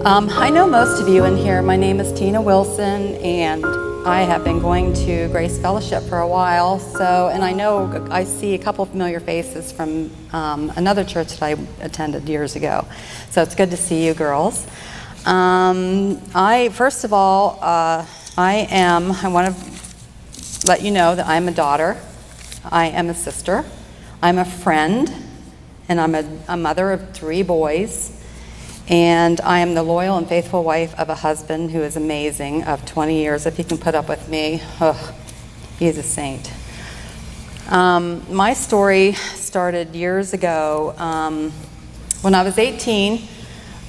I know most of you in here. My name is Tina Wilson, and I have been going to Grace Fellowship for a while. And I know I see a couple of familiar faces from another church that I attended years ago. So it's good to see you girls. First of all, I want to let you know that I'm a daughter. I am a sister. I'm a friend, and I'm a mother of 3 boys. And I am the loyal and faithful wife of a husband who is amazing, of 20 years. If he can put up with me, he's a saint. My story started years ago. When I was 18,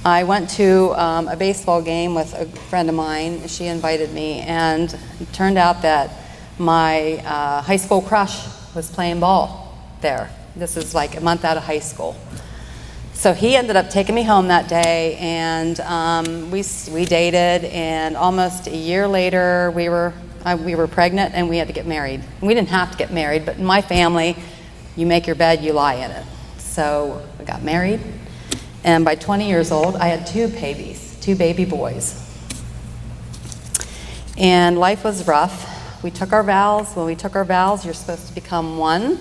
I went to a baseball game with a friend of mine. She invited me, and it turned out that my high school crush was playing ball there. This is like a month out of high school. So he ended up taking me home that day, and we dated, and almost a year later we were pregnant and we had to get married. We didn't have to get married, but in my family, you make your bed, you lie in it. So we got married, and by 20 years old, I had 2 baby boys. And life was rough. We took our vows. When we took our vows, you're supposed to become one.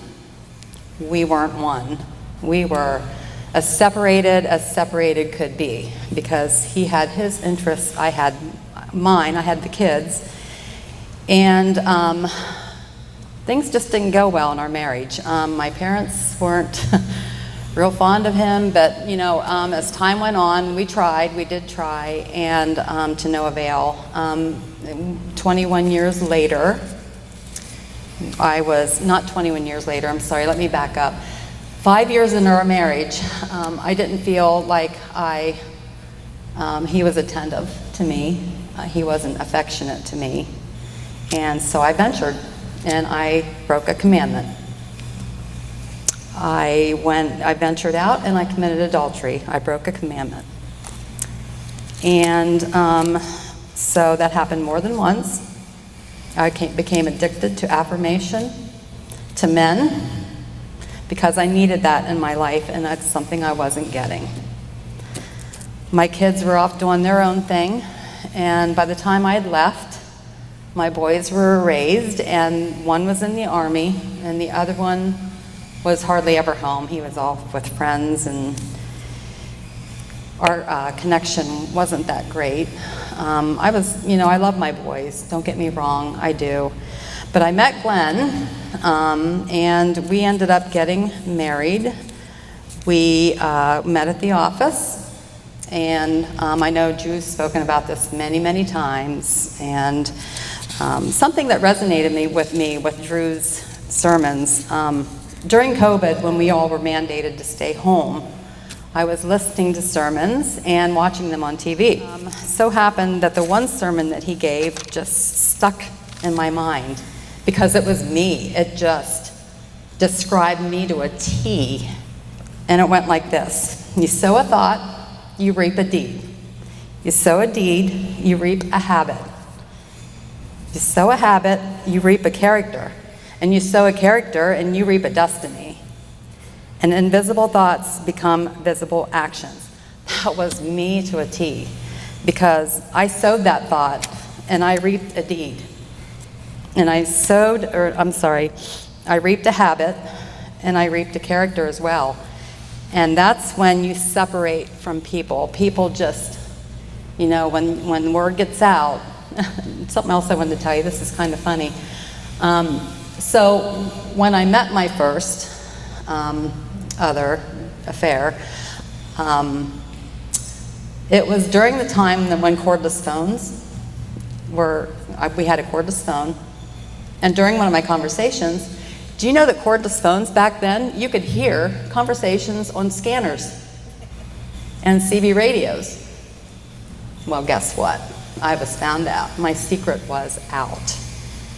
We weren't one. We were as separated could be, because he had his interests, I had mine, I had the kids, and things just didn't go well in our marriage. My parents weren't real fond of him, but as time went on, we did try, and to no avail. 21 years later, not 21 years later, I'm sorry, let me back up. 5 years into our marriage, I didn't feel like he was attentive to me. He wasn't affectionate to me. And so I ventured, and I broke a commandment. I ventured out, and I committed adultery. I broke a commandment. And so that happened more than once. I became addicted to affirmation, to men, because I needed that in my life, and that's something I wasn't getting. My kids were off doing their own thing, and by the time I had left, my boys were raised, and one was in the Army, and the other one was hardly ever home. He was off with friends, and our connection wasn't that great. I love my boys, don't get me wrong, I do. But I met Glenn, and we ended up getting married. We met at the office, and I know Drew's spoken about this many, many times, and something that resonated with Drew's sermons. During COVID, when we all were mandated to stay home, I was listening to sermons and watching them on TV. So happened that the one sermon that he gave just stuck in my mind, because it was me. It just described me to a T. And it went like this: you sow a thought, you reap a deed. You sow a deed, you reap a habit. You sow a habit, you reap a character. And you sow a character, and you reap a destiny. And invisible thoughts become visible actions. That was me to a T, because I sowed that thought, and I reaped a deed. And I reaped a habit, and I reaped a character as well. And that's when you separate from people. People just, when word gets out, something else I wanted to tell you, this is kind of funny. So when I met my first other affair, it was during the time when cordless phones we had a cordless phone. And during one of my conversations, do you know that cordless phones back then, you could hear conversations on scanners and CB radios? Well, guess what? I was found out. My secret was out.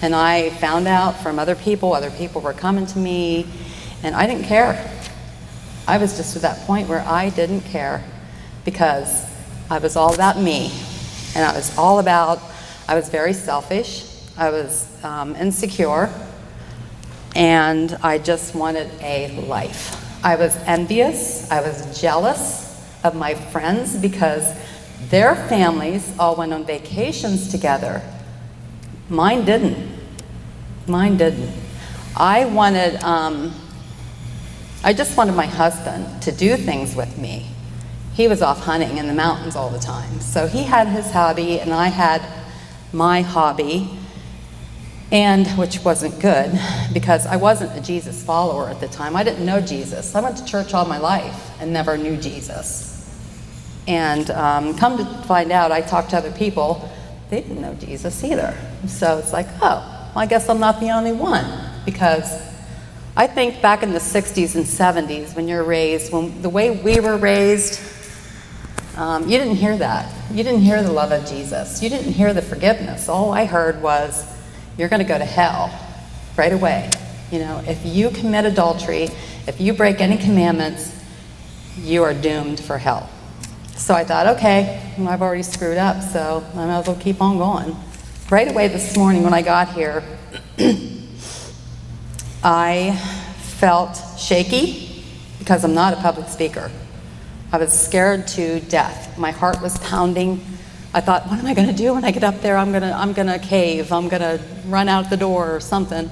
And I found out from other people were coming to me, and I didn't care. I was just at that point where I didn't care, because I was all about me. And I was very selfish. I was insecure, and I just wanted a life. I was envious. I was jealous of my friends, because Their families all went on vacations together. Mine didn't. Mine didn't. I just wanted my husband to do things with me. He was off hunting in the mountains all the time. So he had his hobby and I had my hobby, and which wasn't good because I wasn't a Jesus follower at the time. I didn't know Jesus. I went to church all my life and never knew Jesus. And come to find out, I talked to other people, they didn't know Jesus either. So it's like, oh, well, I guess I'm not the only one. Because I think back in the 60s and 70s when you're raised, when the way we were raised, you didn't hear that. You didn't hear the love of Jesus. You didn't hear the forgiveness. All I heard was, you're going to go to hell right away. You know, if you commit adultery, if you break any commandments, you are doomed for hell. So I thought, okay, well, I've already screwed up, so I might as well keep on going. Right away this morning when I got here, I felt shaky because I'm not a public speaker. I was scared to death. My heart was pounding. I thought, what am I going to do when I get up there? I'm gonna cave. I'm going to run out the door or something.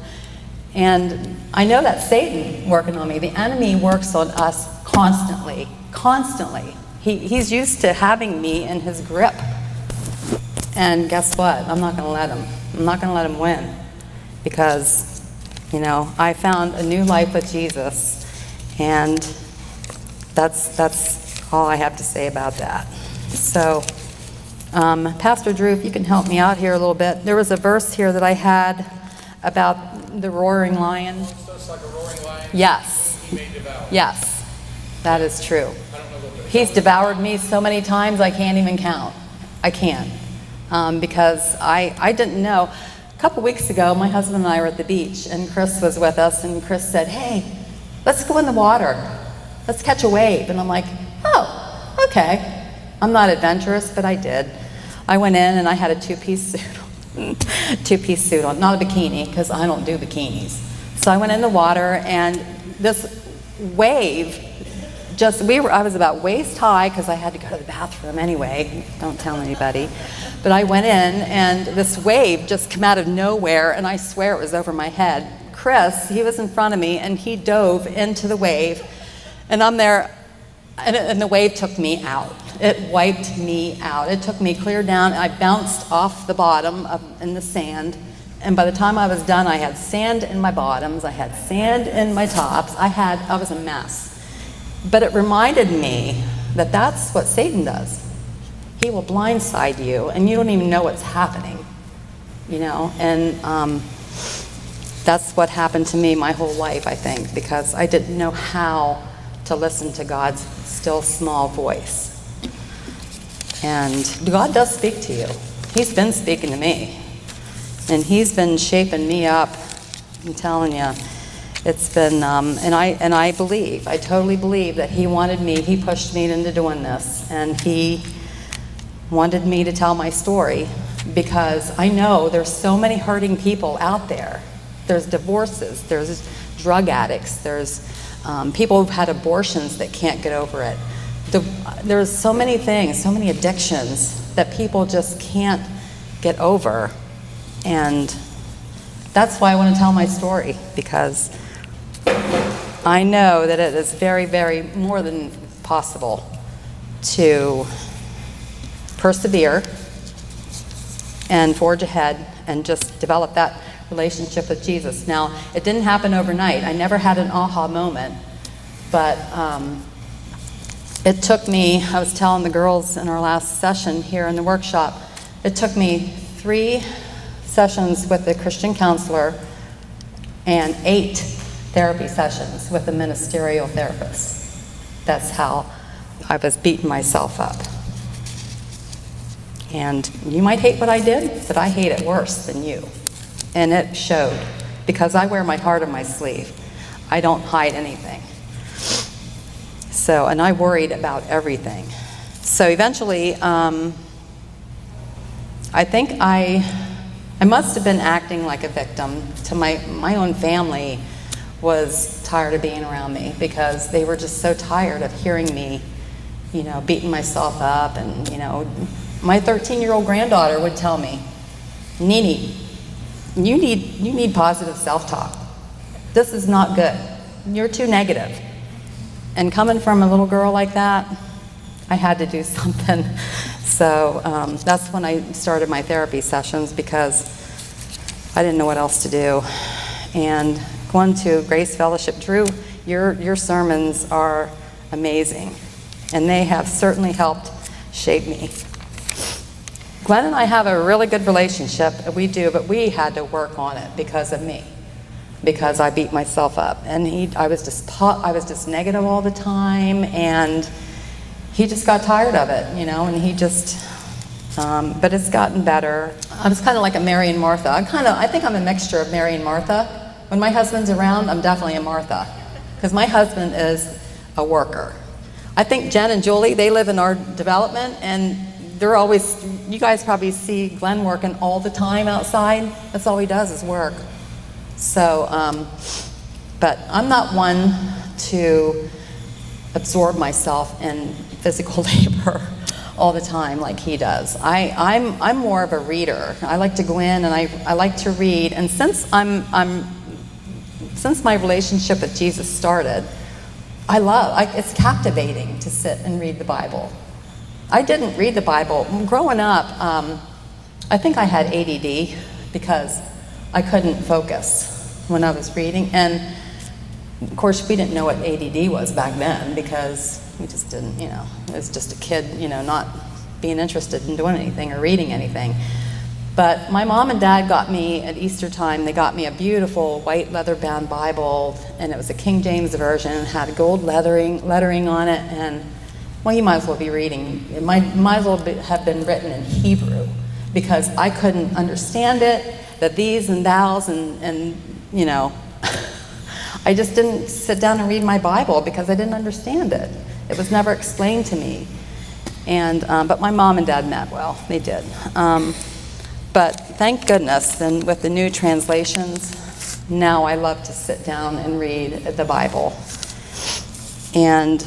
And I know that's Satan working on me. The enemy works on us constantly, constantly. He's used to having me in his grip. And guess what? I'm not going to let him. I'm not going to let him win. Because, you know, I found a new life with Jesus. And that's all I have to say about that. So, Pastor Drew, if you can help me out here a little bit. There was a verse here that I had about the roaring lion. So it's like a roaring lion? Yes. He may devour. Yes. That is true. I don't know what He's devoured me so many times I can't even count. I can't. Because I didn't know. A couple weeks ago, my husband and I were at the beach, and Chris was with us, and Chris said, hey, let's go in the water. Let's catch a wave. And I'm like, oh, okay. I'm not adventurous, but I did. I went in, and I had a two-piece suit on. Two-piece suit on. Not a bikini, because I don't do bikinis. So I went in the water, and this wave I was about waist high because I had to go to the bathroom anyway. Don't tell anybody. But I went in and this wave just came out of nowhere and I swear it was over my head. Chris, he was in front of me and he dove into the wave and I'm there and the wave took me out. It wiped me out. It took me clear down. I bounced off the bottom in the sand. And by the time I was done, I had sand in my bottoms. I had sand in my tops. I was a mess. But it reminded me that that's what Satan does. He will blindside you, and you don't even know what's happening, you know? And that's what happened to me my whole life, I think, because I didn't know how to listen to God's still small voice. And God does speak to you. He's been speaking to me, and he's been shaping me up. I'm telling you. It's been, and I totally believe that he wanted me, he pushed me into doing this, and he wanted me to tell my story because I know there's so many hurting people out there. There's divorces, there's drug addicts, there's people who've had abortions that can't get over it. There's so many things, so many addictions that people just can't get over, and that's why I want to tell my story, because I know that it is very, very more than possible to persevere and forge ahead and just develop that relationship with Jesus. Now, it didn't happen overnight. I never had an aha moment, but it took me, I was telling the girls in our last session here in the workshop, it took me 3 sessions with a Christian counselor and 8 therapy sessions with a ministerial therapist. That's how I was beating myself up. And you might hate what I did, but I hate it worse than you. And it showed, because I wear my heart on my sleeve. I don't hide anything. So, and I worried about everything. So eventually, I think I must have been acting like a victim to my own family. Was tired of being around me because they were just so tired of hearing me beating myself up. And, my 13-year-old granddaughter would tell me, Nini, you need positive self-talk. This is not good. You're too negative. And coming from a little girl like that, I had to do something. So that's when I started my therapy sessions, because I didn't know what else to do. And going to Grace Fellowship, Drew, your sermons are amazing, and they have certainly helped shape me. Glenn and I have a really good relationship. We do, but we had to work on it because of me, because I beat myself up, and I was just negative all the time, and he just got tired of it, and he just. But it's gotten better. I was kind of like a Mary and Martha. I think I'm a mixture of Mary and Martha. When my husband's around, I'm definitely a Martha, because my husband is a worker. I think Jen and Julie, they live in our development, and they're always, you guys probably see Glenn working all the time outside. That's all he does is work. So, but I'm not one to absorb myself in physical labor all the time like he does. I'm more of a reader. I like to go in and I like to read. And since since my relationship with Jesus started, it's captivating to sit and read the Bible. I didn't read the Bible. Growing up, I think I had ADD because I couldn't focus when I was reading. And of course, we didn't know what ADD was back then, because we just didn't, it was just a kid, not being interested in doing anything or reading anything. But my mom and dad got me at Easter time, they got me a beautiful white leather-bound Bible, and it was a King James version, and had gold lettering on it, and, well, you might as well be reading. It might as well have been written in Hebrew, because I couldn't understand it, the these and thous, and I just didn't sit down and read my Bible because I didn't understand it. It was never explained to me. And but my mom and dad meant well. They did. But thank goodness, then with the new translations, now I love to sit down and read the Bible. And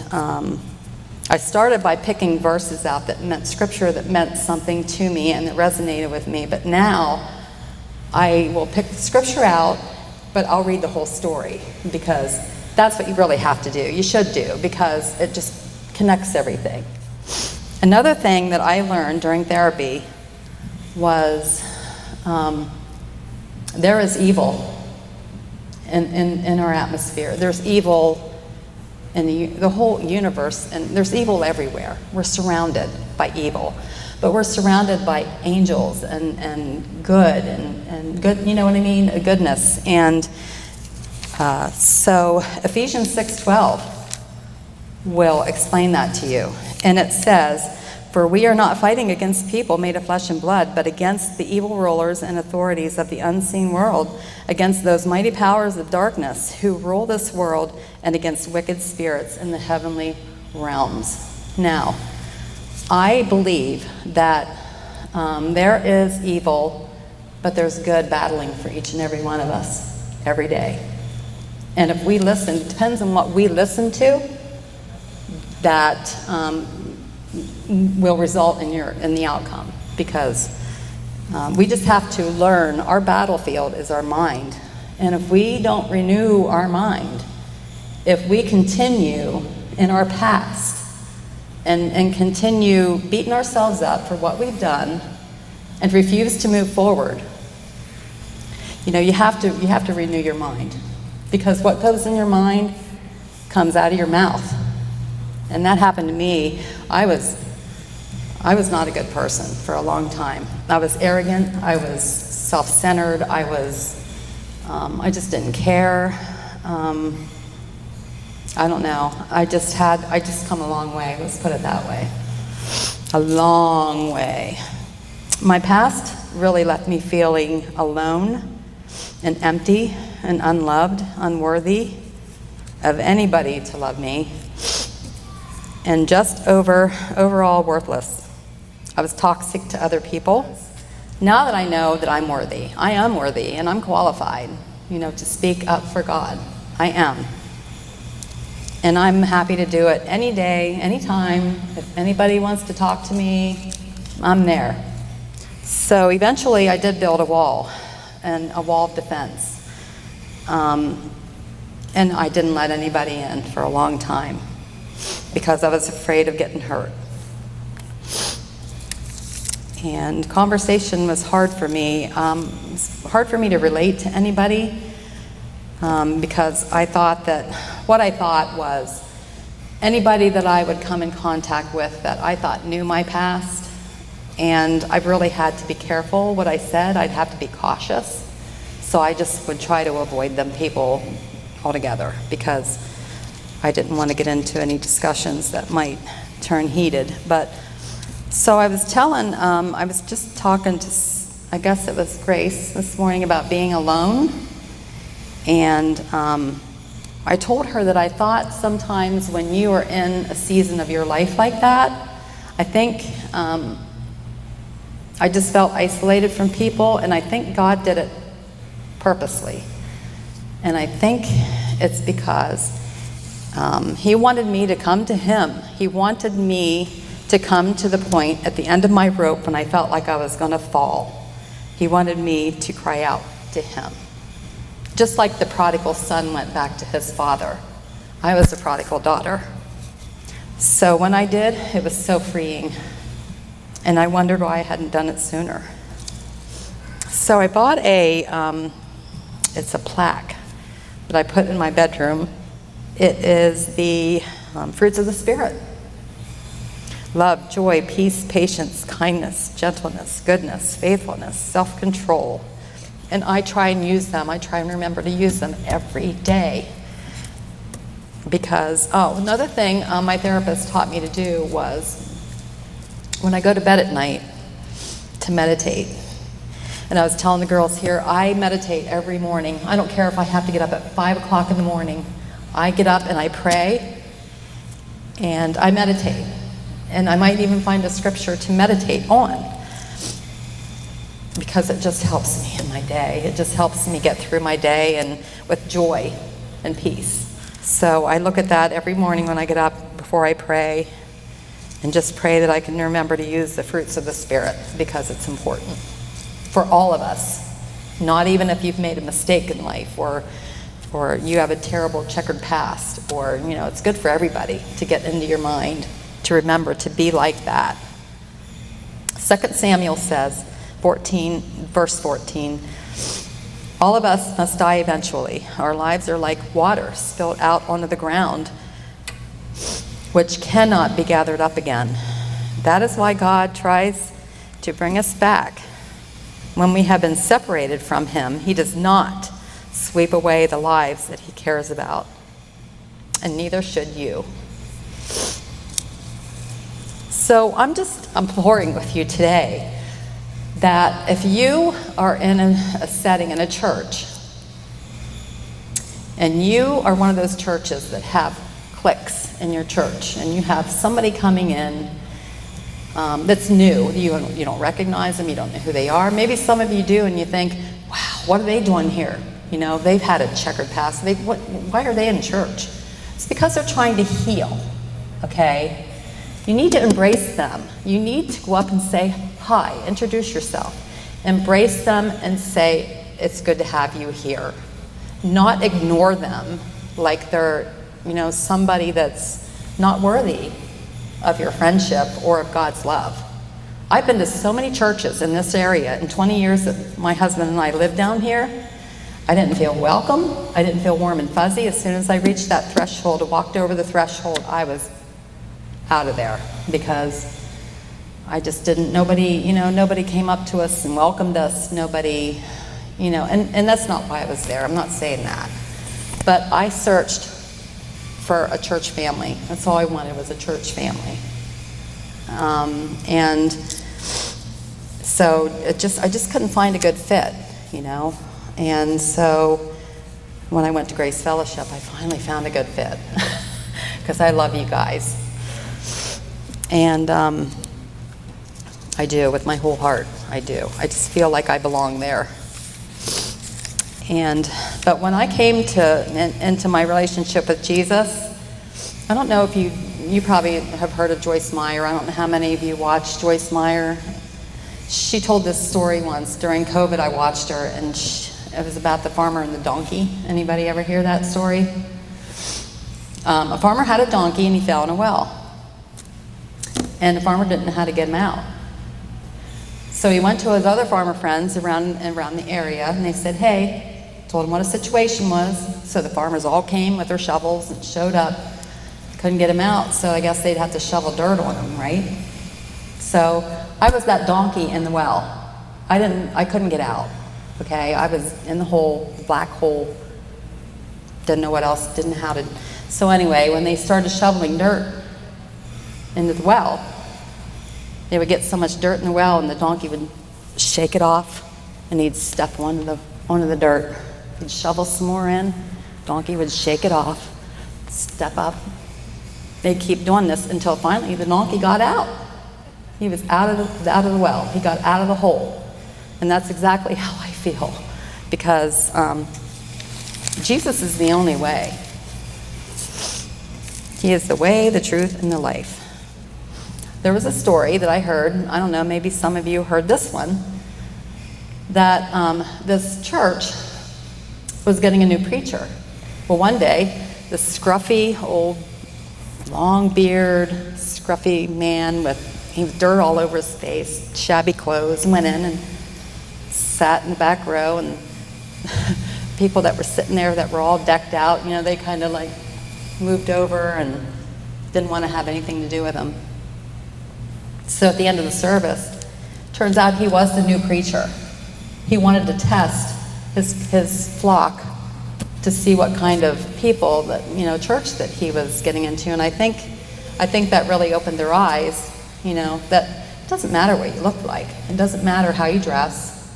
I started by picking verses out that meant scripture, that meant something to me and that resonated with me. But now I will pick the scripture out, but I'll read the whole story, because that's what you really have to do. You should do, because it just connects everything. Another thing that I learned during therapy was there is evil in our atmosphere. There's evil in the whole universe, and there's evil everywhere. We're surrounded by evil. But we're surrounded by angels and good, and good, you know what I mean? A goodness. And so Ephesians 6:12 will explain that to you. And it says, "For we are not fighting against people made of flesh and blood, but against the evil rulers and authorities of the unseen world, against those mighty powers of darkness who rule this world, and against wicked spirits in the heavenly realms." Now, I believe that there is evil, but there's good battling for each and every one of us every day. And if we listen, it depends on what we listen to, that will result in the outcome. Because we just have to learn, our battlefield is our mind. And if we don't renew our mind, if we continue in our past, and continue beating ourselves up for what we've done and refuse to move forward, you have to renew your mind, because what goes in your mind comes out of your mouth. And that happened to me. I was not a good person for a long time. I was arrogant, I was self-centered, I just didn't care. I don't know. I just come a long way. Let's put it that way. A long way. My past really left me feeling alone and empty and unloved, unworthy of anybody to love me, and just overall worthless. I was toxic to other people. Now that I know that I'm worthy, I am worthy, and I'm qualified, to speak up for God. I am. And I'm happy to do it any day, anytime. If anybody wants to talk to me, I'm there. So eventually I did build a wall, and a wall of defense. And I didn't let anybody in for a long time because I was afraid of getting hurt. And conversation was hard for me. It was hard for me to relate to anybody because I thought that what I thought was anybody that I would come in contact with that I thought knew my past, and I really had to be careful what I said. I'd have to be cautious. So I just would try to avoid them people altogether because I didn't want to get into any discussions that might turn heated. But so I was just talking to, I guess it was Grace this morning about being alone. And I told her that I thought sometimes when you are in a season of your life like that, I think I just felt isolated from people, and I think God did it purposely. And I think it's because He wanted me to come to Him. He wanted me to come to the point at the end of my rope when I felt like I was going to fall. He wanted me to cry out to Him. Just like the prodigal son went back to his father, I was a prodigal daughter. So when I did, it was so freeing. And I wondered why I hadn't done it sooner. So I bought it's a plaque that I put in my bedroom. It is the fruits of the Spirit. Love, joy, peace, patience, kindness, gentleness, goodness, faithfulness, self-control. And I try and use them. I try and remember to use them every day. Because, another thing my therapist taught me to do was when I go to bed at night to meditate. And I was telling the girls here, I meditate every morning. I don't care if I have to get up at 5 o'clock in the morning. I get up and I pray and I meditate. And I might even find a scripture to meditate on because it just helps me in my day. It just helps me get through my day and with joy and peace. So I look at that every morning when I get up before I pray and just pray that I can remember to use the fruits of the Spirit because it's important for all of us. Not even if you've made a mistake in life or you have a terrible checkered past, or it's good for everybody to get into your mind to remember to be like that. 2 Samuel says, verse 14, all of us must die eventually. Our lives are like water spilled out onto the ground, which cannot be gathered up again. That is why God tries to bring us back. When we have been separated from Him, He does not sweep away the lives that He cares about, and neither should you. So I'm just imploring with you today that if you are in a setting in a church, and you are one of those churches that have cliques in your church, and you have somebody coming in that's new, you don't recognize them, you don't know who they are. Maybe some of you do, and you think, wow, what are they doing here? They've had a checkered past. Why are they in church? It's because they're trying to heal, okay? You need to embrace them. You need to go up and say, hi, introduce yourself. Embrace them and say, it's good to have you here. Not ignore them like they're, somebody that's not worthy of your friendship or of God's love. I've been to so many churches in this area in 20 years that my husband and I lived down here. I didn't feel welcome. I didn't feel warm and fuzzy. As soon as I reached that threshold, walked over the threshold, I was out of there because I just didn't, nobody came up to us and welcomed us. Nobody, and that's not why I was there. I'm not saying that. But I searched for a church family. That's all I wanted, was a church family. And so I just couldn't find a good fit, And so when I went to Grace Fellowship, I finally found a good fit because I love you guys. And I do, with my whole heart, I do. I just feel like I belong there. But when I came into my relationship with Jesus, I don't know if you probably have heard of Joyce Meyer. I don't know how many of you watched Joyce Meyer. She told this story once. During COVID, I watched her, and it was about the farmer and the donkey. Anybody ever hear that story? A farmer had a donkey, and he fell in a well. And the farmer didn't know how to get him out. So he went to his other farmer friends around the area, and they said, hey, told him what a situation was. So the farmers all came with their shovels and showed up. Couldn't get him out, so I guess they'd have to shovel dirt on him, right? So I was that donkey in the well. I couldn't get out, okay? I was in the hole, black hole, didn't know what else, didn't know how to. So anyway, when they started shoveling dirt into the well, they would get so much dirt in the well, and the donkey would shake it off, and he'd step onto the dirt. He'd shovel some more in, donkey would shake it off, step up. They'd keep doing this until finally the donkey got out. He was out of the well. He got out of the hole. And that's exactly how I feel, because Jesus is the only way. He is the way, the truth, and the life. There was a story that I heard, I don't know, maybe some of you heard this one, that this church was getting a new preacher. Well, one day, this scruffy, old, long beard, scruffy man with dirt all over his face, shabby clothes, went in and sat in the back row, and people that were sitting there that were all decked out, they kind of like moved over and didn't want to have anything to do with him. So at the end of the service, turns out he was the new preacher. He wanted to test his flock to see what kind of people that, church that he was getting into. And I think that really opened their eyes, that it doesn't matter what you look like. It doesn't matter how you dress.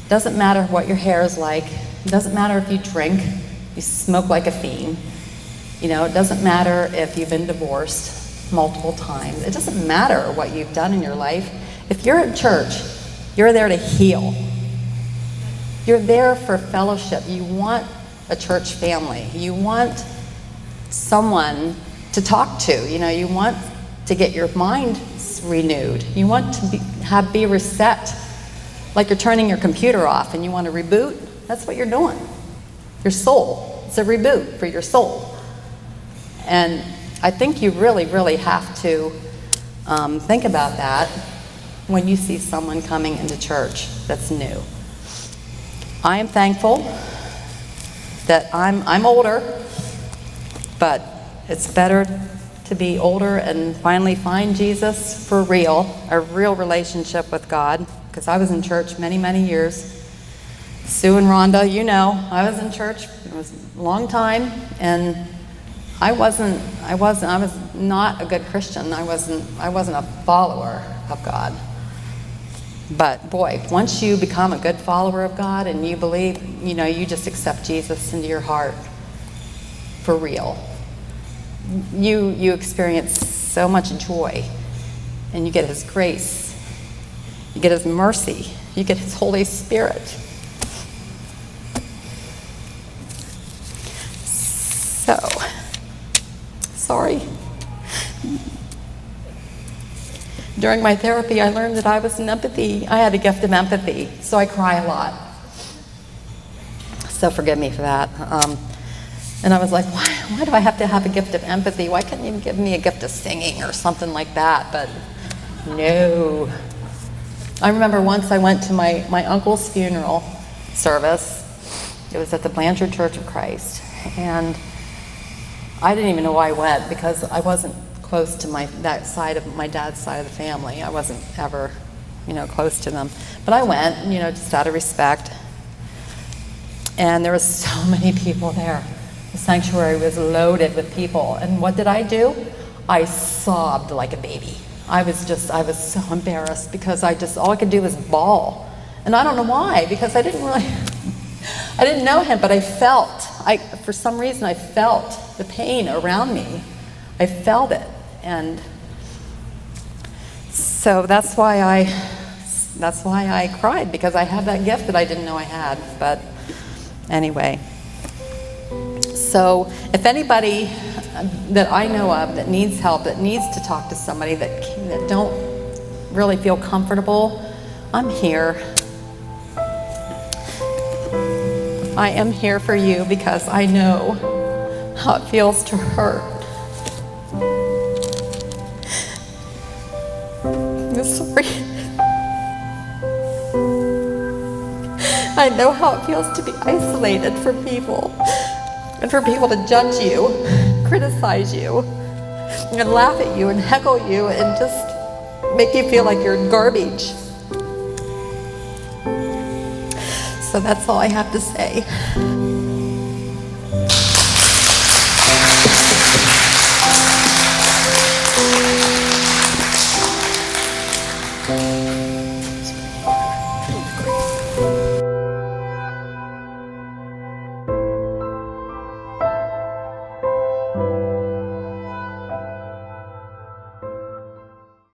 It doesn't matter what your hair is like. It doesn't matter if you drink, you smoke like a fiend. It doesn't matter if you've been divorced multiple times. It doesn't matter what you've done in your life. If you're at church, you're there to heal. You're there for fellowship. You want a church family. You want someone to talk to. You want to get your mind renewed. You want to be reset, like you're turning your computer off and you want to reboot. That's what you're doing. Your soul. It's a reboot for your soul. And I think you really, really have to think about that when you see someone coming into church that's new. I am thankful that I'm older, but it's better to be older and finally find Jesus for real, a real relationship with God, because I was in church many, many years. Sue and Rhonda, I was in church. It was a long time, and I was not a good Christian. I wasn't a follower of God. But boy, once you become a good follower of God and you believe, you just accept Jesus into your heart for real, you experience so much joy, and you get His grace, you get His mercy, you get His Holy Spirit. So, sorry. During my therapy, I learned that I had a gift of empathy, so I cry a lot. So forgive me for that. And I was like, why do I have to have a gift of empathy? Why couldn't you give me a gift of singing or something like that? But no. I remember once I went to my uncle's funeral service. It was at the Blanchard Church of Christ. And I didn't even know why I went, because I wasn't close to my dad's side of the family. I wasn't ever, close to them. But I went, just out of respect. And there were so many people there. The sanctuary was loaded with people. And what did I do? I sobbed like a baby. I was so embarrassed, because all I could do was bawl. And I don't know why, because I didn't know him, but for some reason I felt the pain around me. I felt it. And so that's why I cried, because I had that gift that I didn't know I had. But anyway, so if anybody that I know of that needs help, that needs to talk to somebody, that don't really feel comfortable, I'm here. I am here for you because I know how it feels to hurt. I'm sorry. I know how it feels to be isolated from people and for people to judge you, criticize you, and laugh at you and heckle you and just make you feel like you're garbage. So that's all I have to say.